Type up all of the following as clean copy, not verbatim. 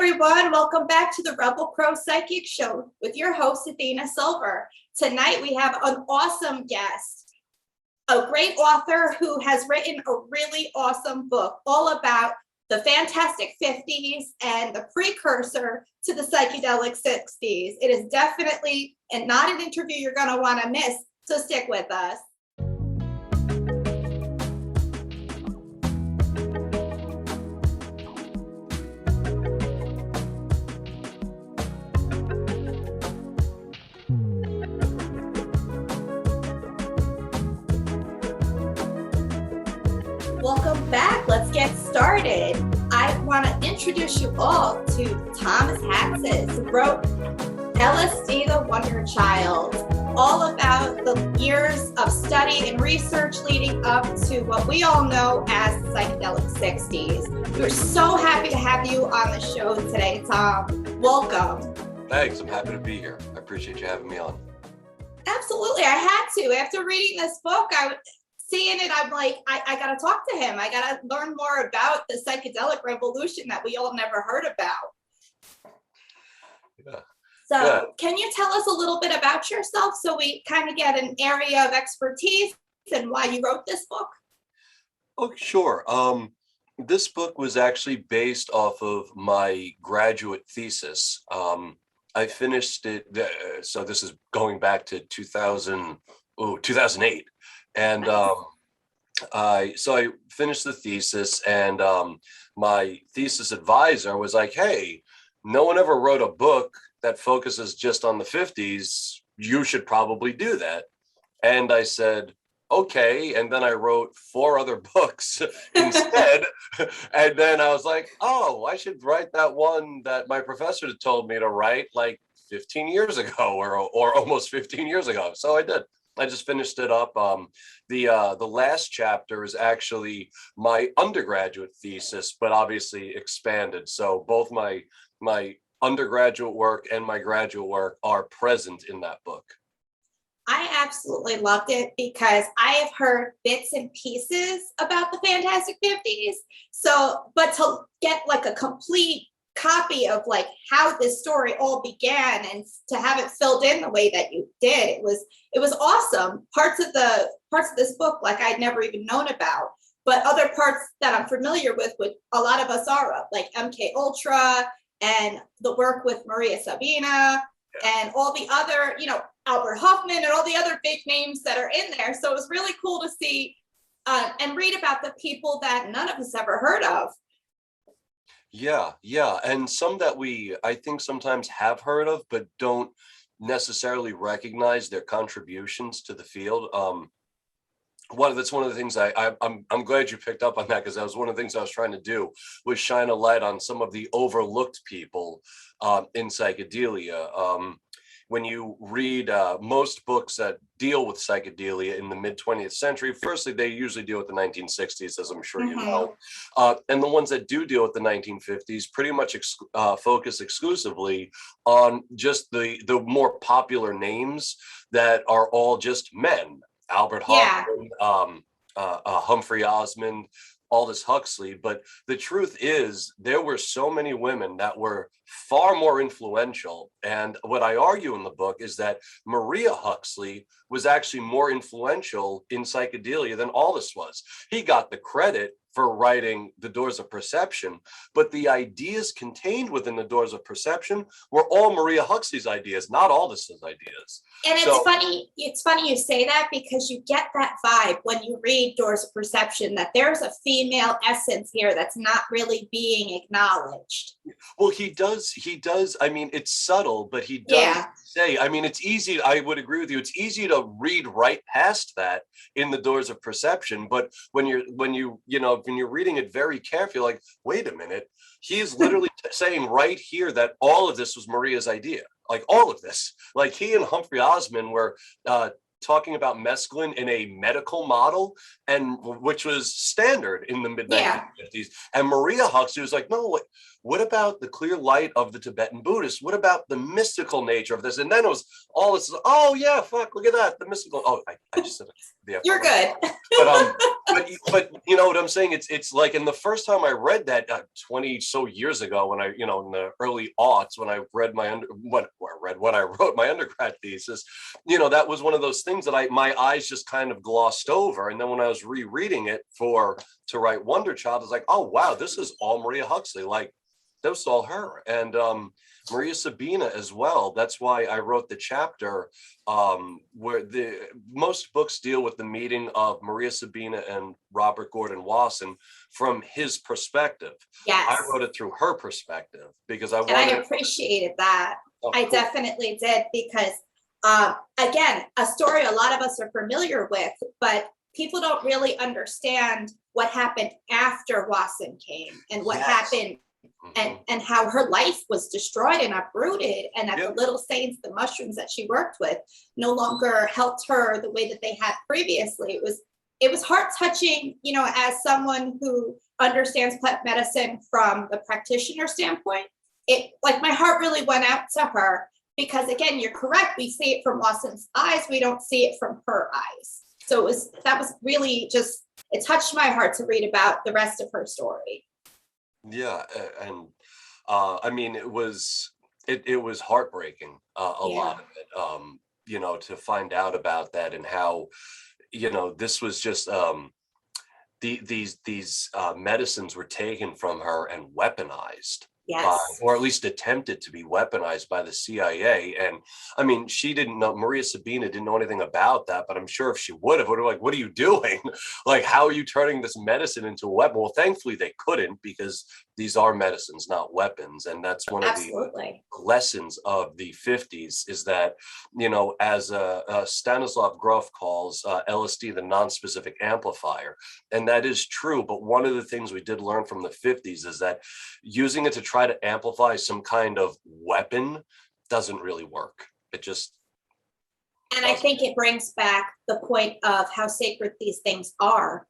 everyone. Welcome back to the Rebel Crow Psychic Show with your host, Athena Silver. Tonight, we have an awesome guest, a great author who has written a really awesome book all about the fantastic 50s and the precursor to the psychedelic 60s. It is definitely not an interview you're going to want to miss, so stick with us. Welcome back. Let's get started. I want to introduce you all to Thomas Hatsis, who wrote LSD, the Wonder Child, all about the years of study and research leading up to what we all know as the psychedelic 60s. We're so happy to have you on the show today, Tom. Welcome. Thanks. I'm happy to be here. I appreciate you having me on. Absolutely. I had to. After reading this book, seeing it, I'm like, I got to talk to him. I got to learn more about the psychedelic revolution that we all never heard about. Yeah. So Can you tell us a little bit about yourself so we kind of get an area of expertise and why you wrote this book? Oh, sure. This book was actually based off of my graduate thesis. I finished it, so this is going back to 2008. And I finished the thesis, and my thesis advisor was like, hey, no one ever wrote a book that focuses just on the 50s. You should probably do that. And I said, okay. And then I wrote 4 other books instead. And then I was like, oh, I should write that one that my professor had told me to write like 15 years ago or almost 15 years ago. So I did. I just finished it up. The last chapter is actually my undergraduate thesis, but obviously expanded. So both my undergraduate work and my graduate work are present in that book. I absolutely loved it because I have heard bits and pieces about the Fantastic 50s. But to get like a complete copy of like how this story all began and to have it filled in the way that you did, it was awesome. Parts of this book like I'd never even known about, but other parts that I'm familiar with a lot of us are, like MK Ultra and the work with Maria Sabina and all the other, Albert Hoffman and all the other big names that are in there. So it was really cool to see and read about the people that none of us ever heard of. Yeah. And some that I think sometimes have heard of, but don't necessarily recognize their contributions to the field. That's one of the things I'm glad you picked up on that, because that was one of the things I was trying to do, was shine a light on some of the overlooked people in psychedelia. When you read most books that deal with psychedelia in the mid-20th century, firstly, they usually deal with the 1960s, as I'm sure you know. And the ones that do deal with the 1950s pretty much focus exclusively on just the more popular names that are all just men. Albert Hoffman, Humphrey Osmond, Aldous Huxley. But the truth is, there were so many women that were far more influential. And what I argue in the book is that Maria Huxley was actually more influential in psychedelia than Aldous was. He got the credit for writing The Doors of Perception, but the ideas contained within The Doors of Perception were all Maria Huxley's ideas, not Aldous's ideas. And it's funny you say that, because you get that vibe when you read Doors of Perception, that there's a female essence here that's not really being acknowledged. Well, he does. I mean, it's subtle, but he does say, I mean, it's easy. I would agree with you. It's easy to read right past that in The Doors of Perception. But when you're reading it very carefully, like, wait a minute, he is literally saying right here that all of this was Maria's idea. Like all of this, like he and Humphrey Osmond were talking about mescaline in a medical model, and which was standard in the mid 1950s. And Maria Huxley was like, no, what about the clear light of the Tibetan Buddhists? What about the mystical nature of this? And then it was all this, oh yeah, fuck, look at that, the mystical. Oh, I just said the F You're word. good. But you know what I'm saying? It's like, and the first time I read that 20 so years ago, when I, you know, in the early aughts, when I read when I wrote my undergrad thesis, you know, that was one of those things that my eyes just kind of glossed over. And then when I was rereading it to write Wonder Child, it's like, oh wow, this is all Maria Huxley. Like, that was all her. And Maria Sabina as well. That's why I wrote the chapter where most books deal with the meeting of Maria Sabina and Robert Gordon Wasson from his perspective. Yes. I wrote it through her perspective because I wanted. And I appreciated that. I definitely did, because again, a story a lot of us are familiar with, but people don't really understand what happened after Wasson came and what happened. And how her life was destroyed and uprooted, and that the little saints, the mushrooms that she worked with, no longer helped her the way that they had previously. It was heart touching, you know, as someone who understands plant medicine from the practitioner standpoint. It, like, my heart really went out to her, because again, you're correct. We see it from Wasson's eyes. We don't see it from her eyes. So that was really just, it touched my heart to read about the rest of her story. Yeah, and I mean, it was heartbreaking, a lot of it, you know, to find out about that, and how, you know, this was just these medicines were taken from her and weaponized. Or at least attempted to be weaponized by the CIA. And I mean, she didn't know, Maria Sabina didn't know anything about that, but I'm sure if she would have, like, what are you doing? Like, how are you turning this medicine into a weapon? Well, thankfully they couldn't, because these are medicines, not weapons. And that's one of the lessons of the 50s, is that, you know, as Stanislav Grof calls LSD the non-specific amplifier. And that is true. But one of the things we did learn from the 50s is that using it to try to amplify some kind of weapon doesn't really work. It just and doesn't. I think it brings back the point of how sacred these things are.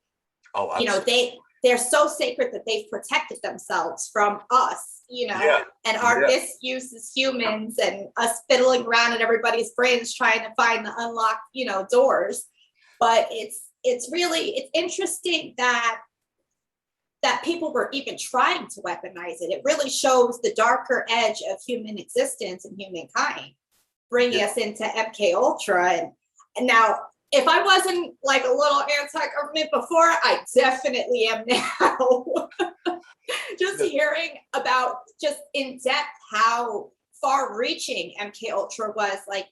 Oh, absolutely. You know, they're so sacred that they've protected themselves from us, you know, and our misuse as humans, and us fiddling around in everybody's brains trying to find the unlocked, you know, doors. But it's interesting that people were even trying to weaponize it. It really shows the darker edge of human existence and humankind, bringing us into MK Ultra. And now, if I wasn't like a little anti-government before, I definitely am now. Just hearing about, just in depth, how far-reaching MK Ultra was. Like,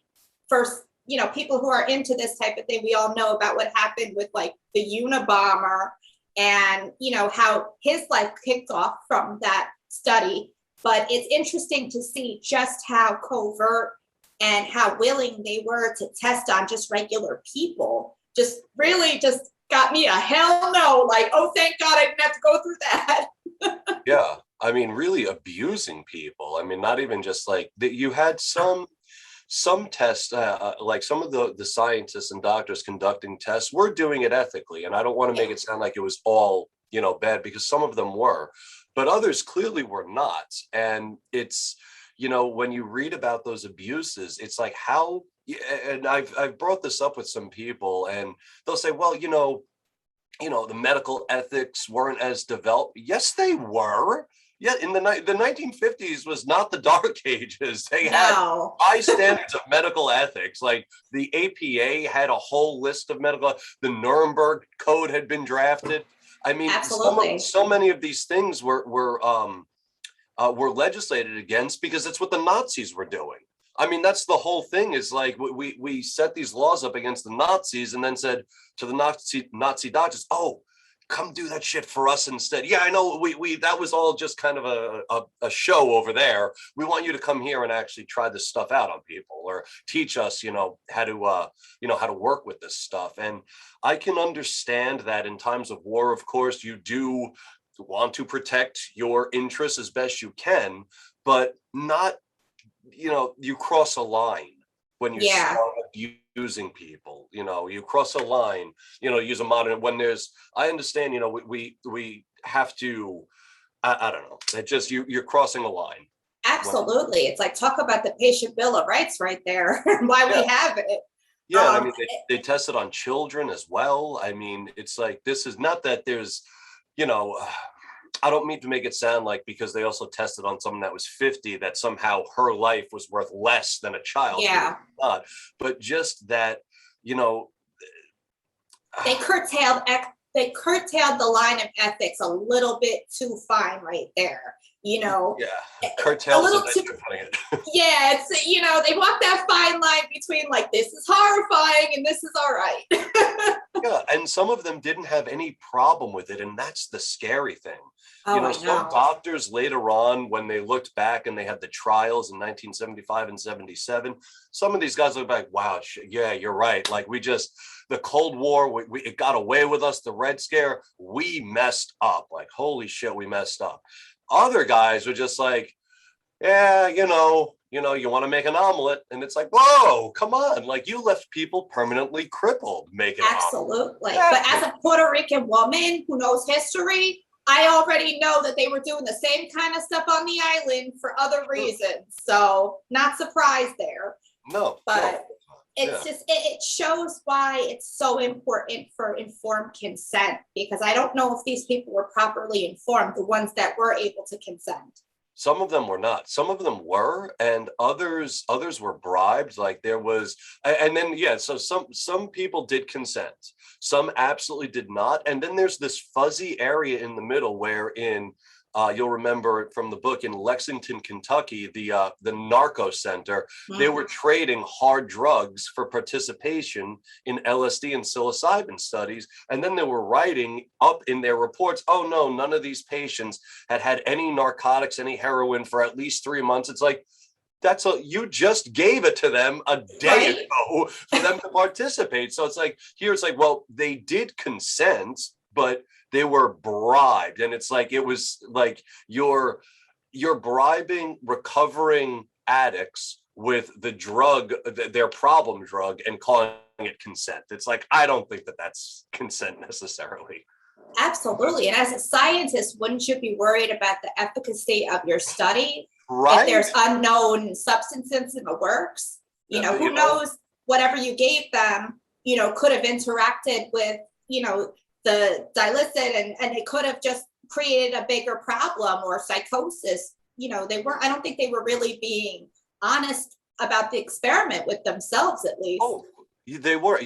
first, you know, people who are into this type of thing, we all know about what happened with like the Unabomber, and, you know, how his life kicked off from that study. But it's interesting to see just how covert and how willing they were to test on just regular people. Just really just got me a hell no. Like, oh, thank God I didn't have to go through that. Yeah, I mean, really abusing people. I mean, not even just like that. You had some tests, like some of the scientists and doctors conducting tests were doing it ethically. And I don't want to make it sound like it was all, you know, bad, because some of them were, but others clearly were not. And it's, you know, when you read about those abuses, it's like how, and I've brought this up with some people, and they'll say, well, you know, the medical ethics weren't as developed. Yes, they were. Yeah, in the 1950s was not the Dark Ages. They had high standards of medical ethics. Like, the APA had a whole list of medical. The Nuremberg Code had been drafted. I mean, so many of these things were legislated against because that's what the Nazis were doing. I mean, that's the whole thing, is like we set these laws up against the Nazis, and then said to the Nazi doctors, oh, come do that shit for us instead. Yeah, I know we that was all just kind of a show over there. We want you to come here and actually try this stuff out on people, or teach us, you know, how to work with this stuff. And I can understand that in times of war, of course, you do want to protect your interests as best you can, but not, you know, you cross a line when you start abusing people. You know, you cross a line, you know, use a modern, when there's, I understand, you know, we have to I don't know. It just you're crossing a line. Absolutely. It's like, talk about the patient bill of rights right there, why we Yeah. have it. Yeah, and I mean they tested on children as well. I mean, it's like this is not that there's, you know, I don't mean to make it sound like because they also tested on someone that was 50 that somehow her life was worth less than a child. Yeah. Not, but just that, you know, They curtailed the line of ethics a little bit too fine right there. yeah, A curtails little a nice too. way of putting it. Yeah, it's they walk that fine line between like, this is horrifying and this is all right. Yeah, and some of them didn't have any problem with it, and that's the scary thing. Oh, I Some know. doctors later on, when they looked back and they had the trials in 1975 and 77, some of these guys look back, wow, yeah, you're right. Like the Cold War, it got away with us, the Red Scare, we messed up. Like, holy shit, we messed up. Other guys were just like, yeah, you want to make an omelet, and it's like, whoa, come on, like you left people permanently crippled making Absolutely. omelet. But as a Puerto Rican woman who knows history, I already know that they were doing the same kind of stuff on the island for other reasons. So not surprised there. No, but it's yeah. just, it shows why it's so important for informed consent, because I don't know if these people were properly informed, the ones that were able to consent. Some of them were not. Some of them were, and others were bribed. Like there was, and then yeah. So some people did consent. Some absolutely did not. And then there's this fuzzy area in the middle wherein you'll remember it from the book in Lexington, Kentucky, the narco center. They were trading hard drugs for participation in LSD and psilocybin studies. And then they were writing up in their reports, oh no, none of these patients had any narcotics, any heroin for at least 3 months. It's like, you just gave it to them a day ago for them to participate. So it's like, well, they did consent, but they were bribed. And it's like, it was like you're bribing recovering addicts with the drug, their problem drug, and calling it consent. It's like, I don't think that that's consent necessarily. Absolutely. And as a scientist, wouldn't you be worried about the efficacy of your study? Right. If there's unknown substances in the works, who knows, whatever you gave them, could have interacted with, the illicit, and it could have just created a bigger problem or psychosis. I don't think they were really being honest about the experiment with themselves, at least. Oh, they were.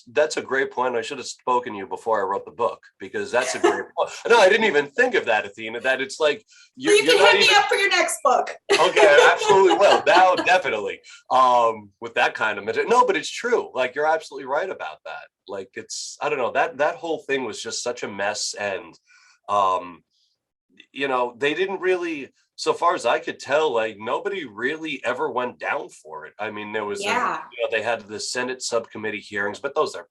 That's a great point. I should have spoken to you before I wrote the book, because that's a great point. No, I didn't even think of that, Athena, that it's like you can hit me up for your next book. Okay, absolutely will. Now, definitely. With that kind of no, but it's true. Like, you're absolutely right about that. Like, it's, I don't know, that whole thing was just such a mess. And they didn't really, so far as I could tell, like nobody really ever went down for it. I mean, there was they had the Senate subcommittee hearings, but those are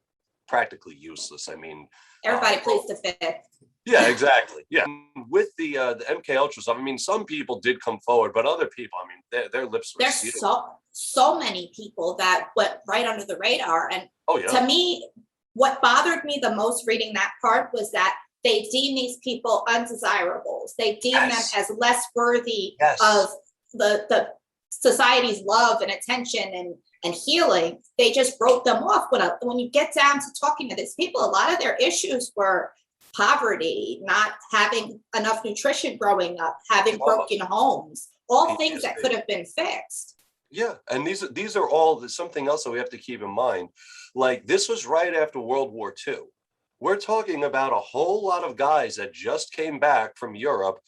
practically useless. I mean, everybody pleads the fifth. Yeah, exactly. Yeah, with the MK Ultra stuff, I mean, some people did come forward, but other people, I mean, their lips were sealed. There's so many people that went right under the radar. And to me, what bothered me the most reading that part was that they deem these people undesirables. They deem them as less worthy of the society's love and attention and healing. They just wrote them off. When you get down to talking to these people, a lot of their issues were poverty, not having enough nutrition growing up, having broken homes, all things that could have been fixed. Yeah, and these are all something else that we have to keep in mind. Like, this was right after World War II. We're talking about a whole lot of guys that just came back from Europe,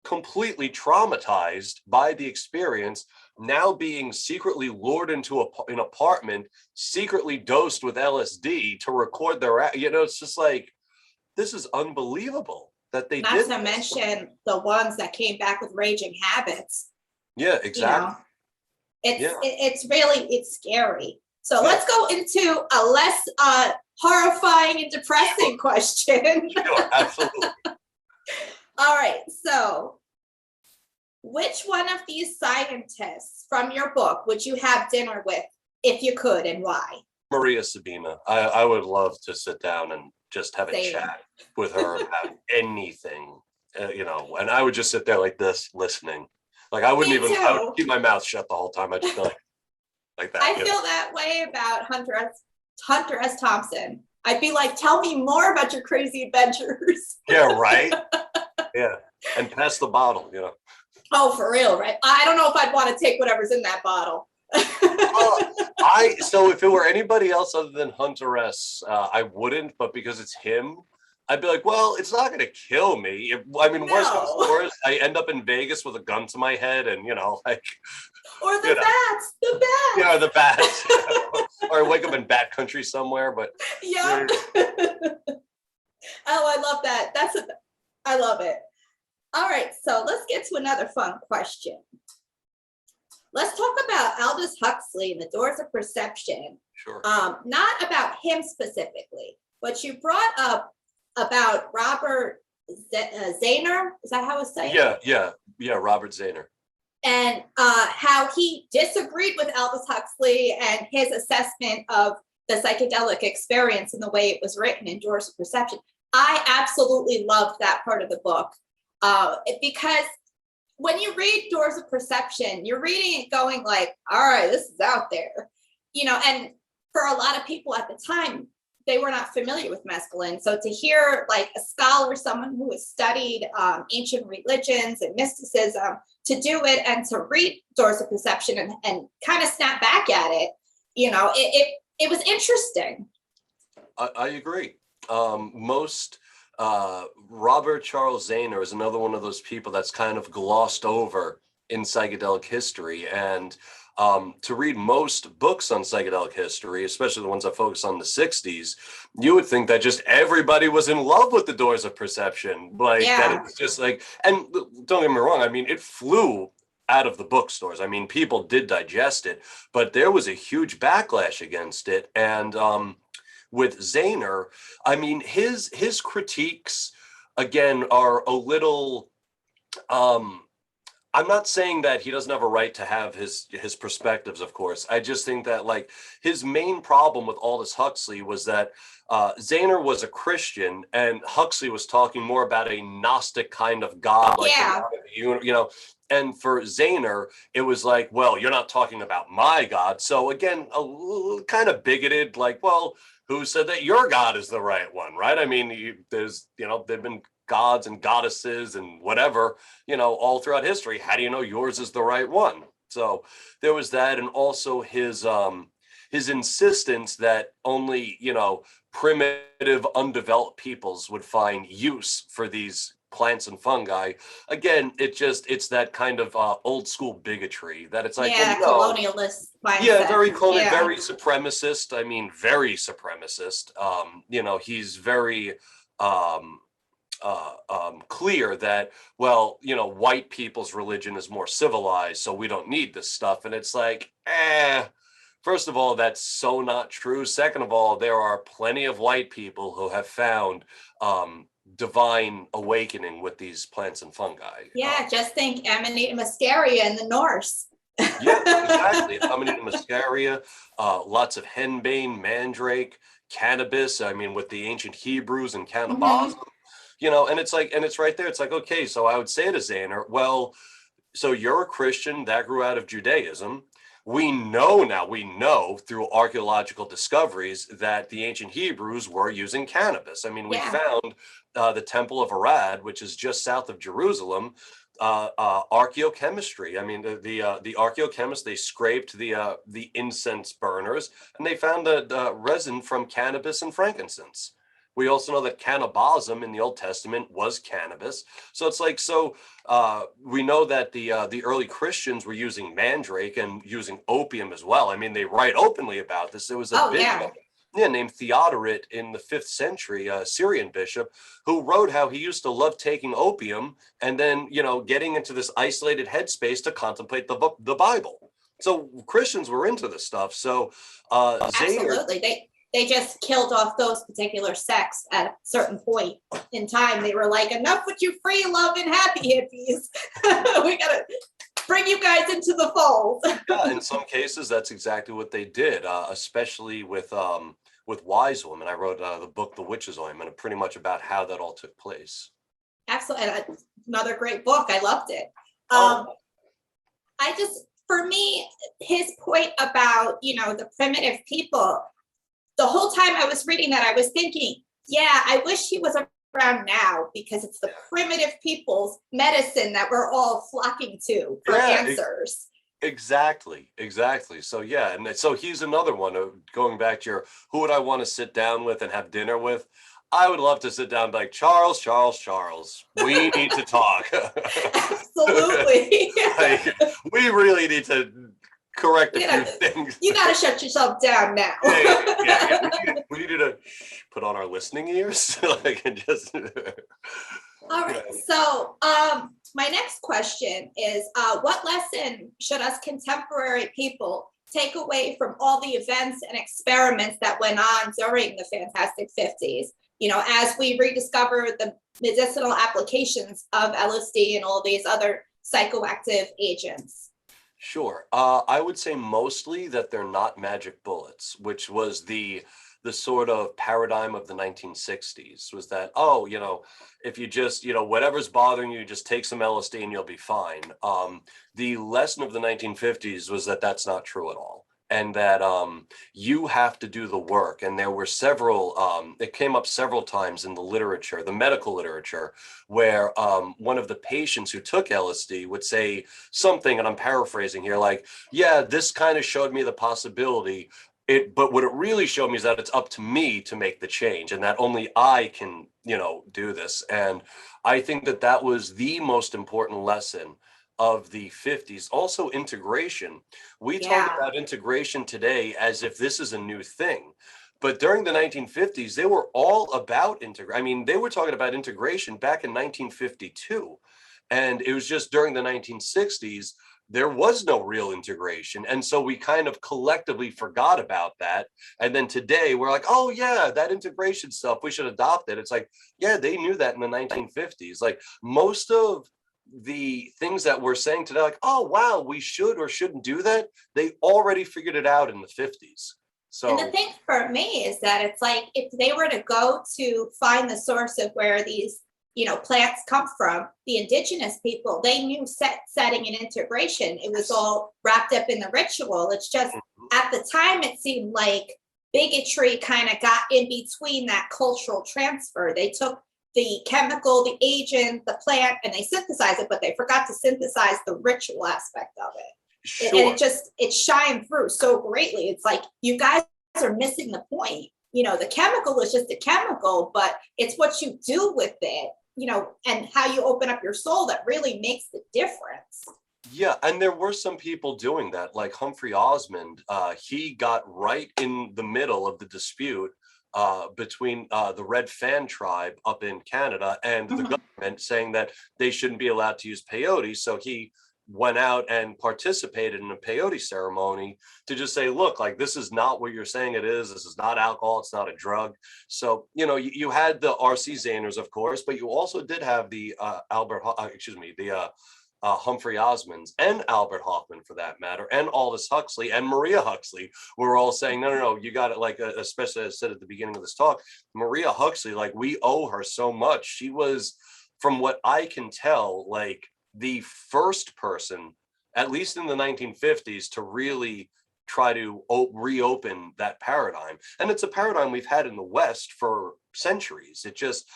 completely traumatized by the experience, now being secretly lured into an apartment, secretly dosed with LSD to record their, it's just like, this is unbelievable that they did. Not to mention the ones that came back with raging habits. Yeah, exactly. It's scary. So let's go into a less horrifying and depressing question. Sure, absolutely. All right. So which one of these scientists from your book would you have dinner with if you could, and why? Maria Sabina. I would love to sit down and just have a chat with her about anything. and I would just sit there like this, listening. Like I Me I would too. keep my mouth shut the whole time. I just be like that. I feel that way about Hunter S. Thompson. I'd be like, tell me more about your crazy adventures. Yeah, right. Yeah, and pass the bottle. Oh, for real, right? I don't know if I'd want to take whatever's in that bottle. So if it were anybody else other than Hunter S, I wouldn't. But because it's him, I'd be like, well, it's not going to kill me. Worst comes to No. worst, I end up in Vegas with a gun to my head, and like, Or you the bats, the bats. the bats, or I wake up in bat country somewhere. But Yep. Oh, I love that. I love it. All right, so let's get to another fun question. Let's talk about Aldous Huxley and the Doors of Perception. sure. Not about him specifically, but you brought up about Robert Zahner. Is that how it's said? Yeah. Robert Zahner. And how he disagreed with Aldous Huxley and his assessment of the psychedelic experience and the way it was written in Doors of Perception. I absolutely loved that part of the book because when you read Doors of Perception, you're reading it going like, all right, this is out there, and for a lot of people at the time, they were not familiar with mescaline. So to hear like a scholar, someone who has studied ancient religions and mysticism, to do it and to read Doors of Perception and kind of snap back at it, it was interesting. I agree. Robert Charles Zahner is another one of those people that's kind of glossed over in psychedelic history. And to read most books on psychedelic history, especially the ones that focus on the 60s, you would think that just everybody was in love with the Doors of Perception. Like that it was just like, and don't get me wrong, it flew out of the bookstores. People did digest it, but there was a huge backlash against it. And with Zahner, his critiques again are a little I'm not saying that he doesn't have a right to have his perspectives, of course. I just think that like his main problem with Aldous Huxley was that Zahner was a Christian and Huxley was talking more about a Gnostic kind of God, like and for Zahner, it was like, well, you're not talking about my God. So again, kind of bigoted, like, well, who said that your God is the right one, right? There've been gods and goddesses and whatever, all throughout history. How do you know yours is the right one? So there was that, and also his insistence that only, primitive, undeveloped peoples would find use for these plants and fungi. Again, it's that kind of old school bigotry that it's like, colonialist mindset. Yeah, very colonial, very supremacist. Very supremacist. He's very clear that, well, white people's religion is more civilized, so we don't need this stuff. And it's like, first of all, that's so not true. Second of all, there are plenty of white people who have found divine awakening with these plants and fungi. Yeah, just think Amanita muscaria in the Norse. Yeah, exactly. Amanita muscaria, lots of henbane, mandrake, cannabis. With the ancient Hebrews and cannabis. And it's like, and it's right there. It's like, okay, so I would say to Zahner, well, so you're a Christian that grew out of Judaism. We know through archaeological discoveries that the ancient Hebrews were using cannabis. We found the Temple of Arad, which is just south of Jerusalem, archaeochemistry. The archaeochemists, they scraped the incense burners and they found the resin from cannabis and frankincense. We also know that cannabism in the Old Testament was cannabis. So it's like, we know that the early Christians were using mandrake and using opium as well. They write openly about this. There was a bishop named Theodoret in the 5th century, a Syrian bishop, who wrote how he used to love taking opium and then, getting into this isolated headspace to contemplate the Bible. So Christians were into this stuff. So absolutely. They just killed off those particular sects at a certain point in time. They were like, enough with you free, love, and happy hippies. We got to bring you guys into the fold. Yeah, in some cases, that's exactly what they did, especially with Wise Woman. I wrote the book, The Witch's Ointment, pretty much about how that all took place. Absolutely. And another great book. I loved it. Oh, For me, his point about, the primitive people, the whole time I was reading that, I was thinking, yeah, I wish he was around now, because it's the primitive people's medicine that we're all flocking to for yeah, answers. exactly. So yeah, and so he's another one of going back to your who would I want to sit down with and have dinner with? I would love to sit down and be like, Charles, we need to talk. Absolutely. Like, we really need to correct a few things. You got to shut yourself down now. Yeah. We need to put on our listening ears, like, and just. All right. So, my next question is, what lesson should us contemporary people take away from all the events and experiments that went on during the Fantastic 50s? As we rediscover the medicinal applications of LSD and all these other psychoactive agents. Sure. I would say mostly that they're not magic bullets, which was the sort of paradigm of the 1960s, was that, oh, if you just, whatever's bothering you, just take some LSD and you'll be fine. The lesson of the 1950s was that that's not true at all. And that you have to do the work. And there were several, it came up several times in the literature, the medical literature, where one of the patients who took LSD would say something, and I'm paraphrasing here, like, yeah, this kind of showed me the possibility. But what it really showed me is that it's up to me to make the change, and that only I can, do this. And I think that that was the most important lesson of the 50s. Also, integration. We talk Yeah. about integration today as if this is a new thing. But during the 1950s, they were all about integration. I mean, they were talking about integration back in 1952. And it was just during the 1960s, there was no real integration. And so we kind of collectively forgot about that. And then today we're like, oh, yeah, that integration stuff, we should adopt it. It's like, yeah, they knew that in the 1950s. Like most of the things that we're saying today, like, oh, wow, we should or shouldn't do that, they already figured it out in the 50s. And the So, thing for me is that it's like, if they were to go to find the source of where these, plants come from, the indigenous people, they knew setting and integration. It was all wrapped up in the ritual. It's just at the time, it seemed like bigotry kind of got in between that cultural transfer. They took the chemical, the agent, the plant, and they synthesized it, but they forgot to synthesize the ritual aspect of it. sure. And it shined through so greatly. It's like, you guys are missing the point. The chemical is just a chemical, but it's what you do with it, and how you open up your soul that really makes the difference. Yeah, and there were some people doing that, like Humphrey Osmond. He got right in the middle of the dispute between the Red Fan tribe up in Canada and the government, saying that they shouldn't be allowed to use peyote. So he went out and participated in a peyote ceremony to just say, look, like, this is not what you're saying it is. This is not alcohol. It's not a drug. So, you had the R.C. Zayners, of course, but you also did have the Humphrey Osmonds and Albert Hoffman, for that matter, and Aldous Huxley and Maria Huxley were all saying, no, you got it. Like, especially as I said at the beginning of this talk, Maria Huxley, like, we owe her so much. She was, from what I can tell, like, the first person, at least in the 1950s, to really try to reopen that paradigm. And it's a paradigm we've had in the West for centuries. It just,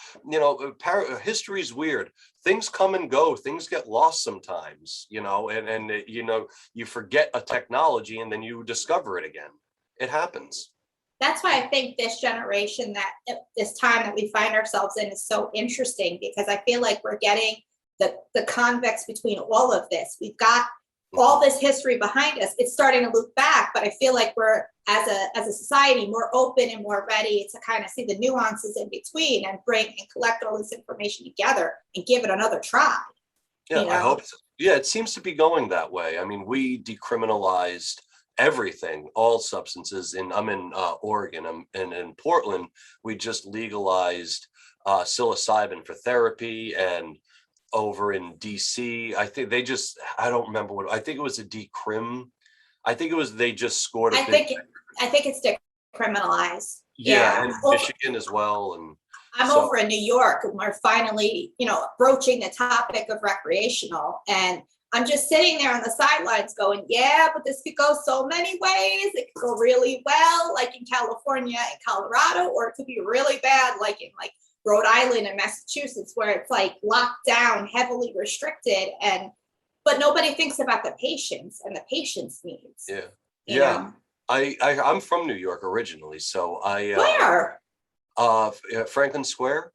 history is weird. Things come and go. Things get lost sometimes, and you forget a technology and then you discover it again. It happens. That's why I think this generation, this time that we find ourselves in, is so interesting, because I feel like we're getting the convex between all of this. We've got all this history behind us. It's starting to look back, but I feel like we're, as a society, more open and more ready to kind of see the nuances in between and bring and collect all this information together and give it another try. Yeah, I hope so. Yeah, it seems to be going that way. I mean, we decriminalized everything, all substances. I'm in Oregon, and in Portland, we just legalized psilocybin for therapy, and over in DC, I think I don't remember what, I think it was a decrim. I think it was, they just scored a I think it's decriminalized. Yeah, and Michigan as well. And I'm So over in New York and we're finally, broaching the topic of recreational. And I'm just sitting there on the sidelines going, yeah, but this could go so many ways. It could go really well, like in California and Colorado, or it could be really bad, like in like Rhode Island and Massachusetts, where it's like locked down, heavily restricted, but nobody thinks about the patients and the patient's needs. yeah, You yeah. know, I'm from New York originally, so where? Franklin Square.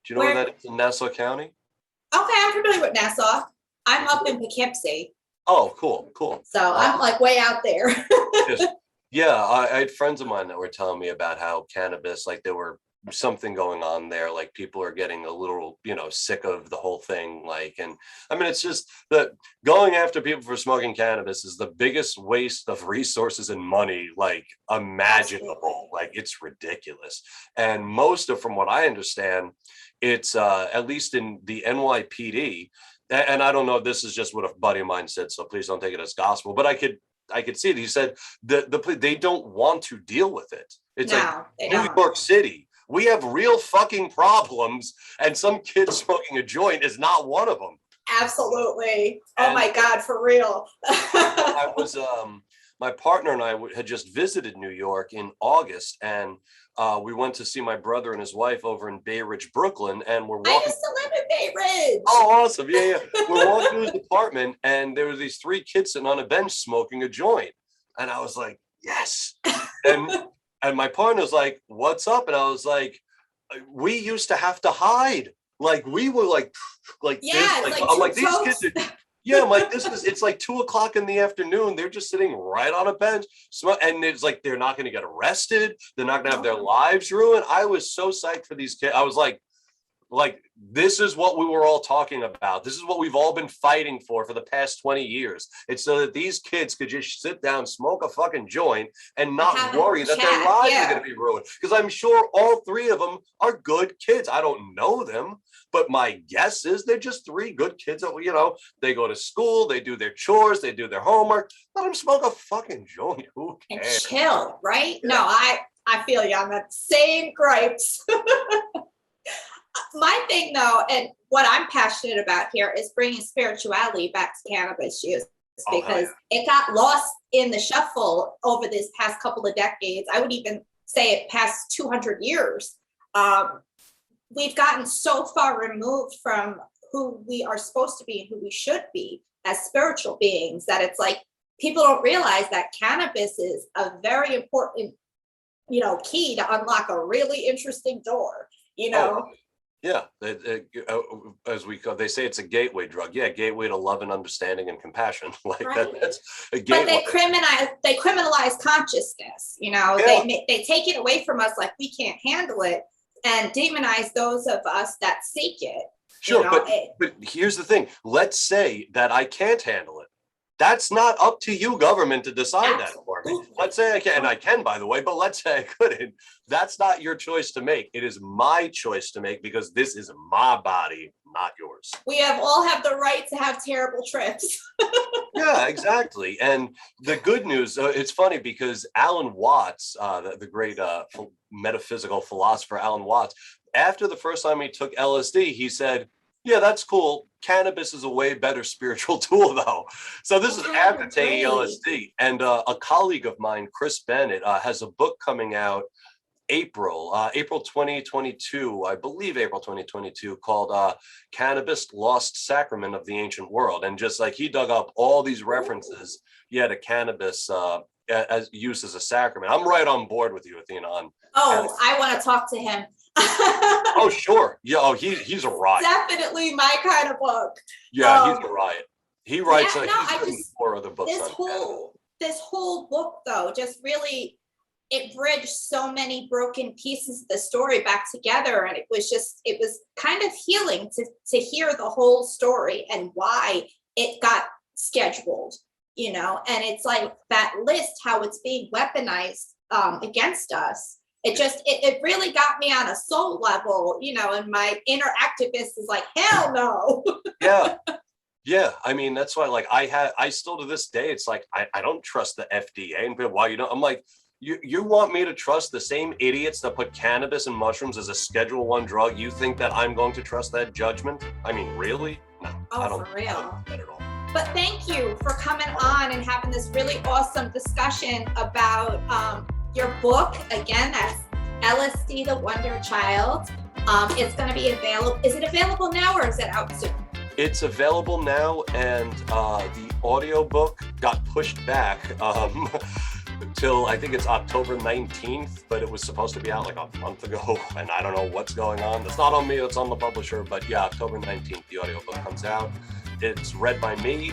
Do you know where Where? that is in Nassau County? Okay, I'm familiar with Nassau. I'm up in Poughkeepsie, Oh, cool, cool. so I'm like way out there. Just, yeah, I had friends of mine that were telling me about how cannabis, like there were something going on there, like people are getting a little, sick of the whole thing. Like, and I mean, it's just that going after people for smoking cannabis is the biggest waste of resources and money, like imaginable. Absolutely. Like, it's ridiculous. And most of, from what I understand, it's at least in the NYPD, and I don't know if this is just what a buddy of mine said, so please don't take it as gospel, but I could see it. He said they don't want to deal with it. It's like No, they New don't. York City. We have real fucking problems, and some kid smoking a joint is not one of them. Absolutely. Oh And my God, for real. I was my partner and I had just visited New York in August, and we went to see my brother and his wife over in Bay Ridge, Brooklyn, and we're I walking. used to live in Bay Ridge. Oh, awesome! Yeah, yeah. We're walking to his apartment, and there were these three kids sitting on a bench smoking a joint, and I was like, yes. And and my partner was like, "What's up?" And I was like, "We used to have to hide. Like we were like Yeah, this. it's Like like I'm two like these toast. kids are." Yeah, I'm like this is. It's like 2 o'clock in the afternoon. They're just sitting right on a bench, and it's like they're not going to get arrested. They're not going to have their lives ruined. I was so psyched for these kids. I was like this is what we were all talking about. This is what we've all been fighting for the past 20 years. It's so that these kids could just sit down, smoke a fucking joint, and not Have a worry that their chat, lives are yeah. going to be ruined. Because I'm sure all three of them are good kids. I don't know them, but my guess is they're just three good kids that, they go to school, they do their chores, they do their homework. Let them smoke a fucking joint. Who And cares? chill, right? Yeah. No, I feel you on that same gripes. My thing though, and what I'm passionate about here is bringing spirituality back to cannabis use, Oh, because yeah. it got lost in the shuffle over this past couple of decades. I would even say it past 200 years. We've gotten so far removed from who we are supposed to be and who we should be as spiritual beings that it's like people don't realize that cannabis is a very important, key to unlock a really interesting door, Oh, yeah, they say it's a gateway drug. Yeah, gateway to love and understanding and compassion. Like right? that's a But gateway. they criminalize consciousness. Yeah, They take it away from us like we can't handle it, and demonize those of us that seek it. sure, but here's the thing. Let's say that I can't handle it. That's not up to you, government, to decide that for me. Let's say I can, and I can, by the way, but let's say I couldn't. That's not your choice to make. It is my choice to make because this is my body, not yours. We all have the right to have terrible trips. Yeah, exactly. And the good news, it's funny because Alan Watts, the great metaphysical philosopher Alan Watts, after the first time he took LSD, he said, yeah, that's cool. Cannabis is a way better spiritual tool, though. So this is after taking LSD. And a colleague of mine, Chris Bennett, has a book coming out April 2022, I believe April 2022, called Cannabis Lost Sacrament of the Ancient World. And just like he dug up all these references, to cannabis as use as a sacrament. I'm right on board with you, Athena. Oh, I want to talk to him. Oh, sure. Yeah. Oh, he's a riot. Definitely my kind of book. Yeah, he's a riot. He writes Yeah, like no, he's written 4 other books. This whole book though just really, it bridged so many broken pieces of the story back together, and it was kind of healing to hear the whole story and why it got scheduled, and it's like that list, how it's being weaponized against us. It really got me on a soul level, and my inner activist is like, hell no. Yeah. I mean, that's why, like, I still to this day, it's like, I don't trust the FDA. And why, I'm like, You want me to trust the same idiots that put cannabis and mushrooms as a Schedule 1 drug? You think that I'm going to trust that judgment? I mean, really? No, I don't. For real. I don't get it at all. But thank you for coming on and having this really awesome discussion about your book. Again, that's LSD, The Wonder Child. It's going to be available. Is it available now or is it out soon? It's available now, and the audiobook got pushed back till I think it's October 19th, but it was supposed to be out like a month ago, and I don't know what's going on. It's not on me, it's on the publisher, but yeah, October 19th, the audiobook comes out. It's read by me.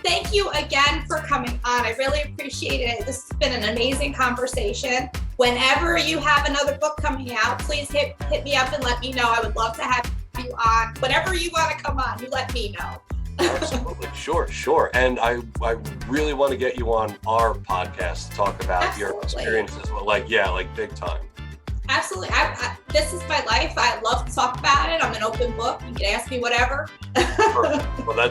Thank you again for coming on. I really appreciate it. This has been an amazing conversation. Whenever you have another book coming out, please hit me up and let me know. I would love to have you on. Whenever you want to come on, you let me know. Absolutely. Sure. And I really want to get you on our podcast to talk about your experiences. Like big time. Absolutely. This is my life. I love to talk about it. I'm an open book. You can ask me whatever. Perfect. Well,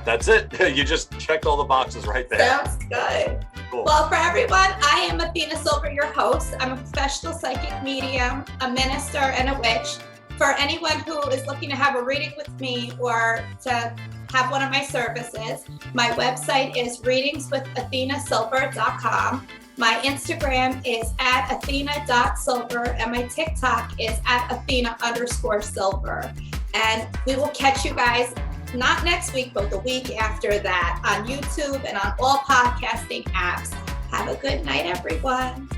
that's it. You just checked all the boxes right there. Sounds good. Cool. Well, for everyone, I am Athena Silver, your host. I'm a professional psychic medium, a minister, and a witch. For anyone who is looking to have a reading with me or to have one of my services, my website is readingswithathenasilver.com. My Instagram is @athena.silver, and my TikTok is @Athena_silver. And we will catch you guys not next week, but the week after that on YouTube and on all podcasting apps. Have a good night, everyone.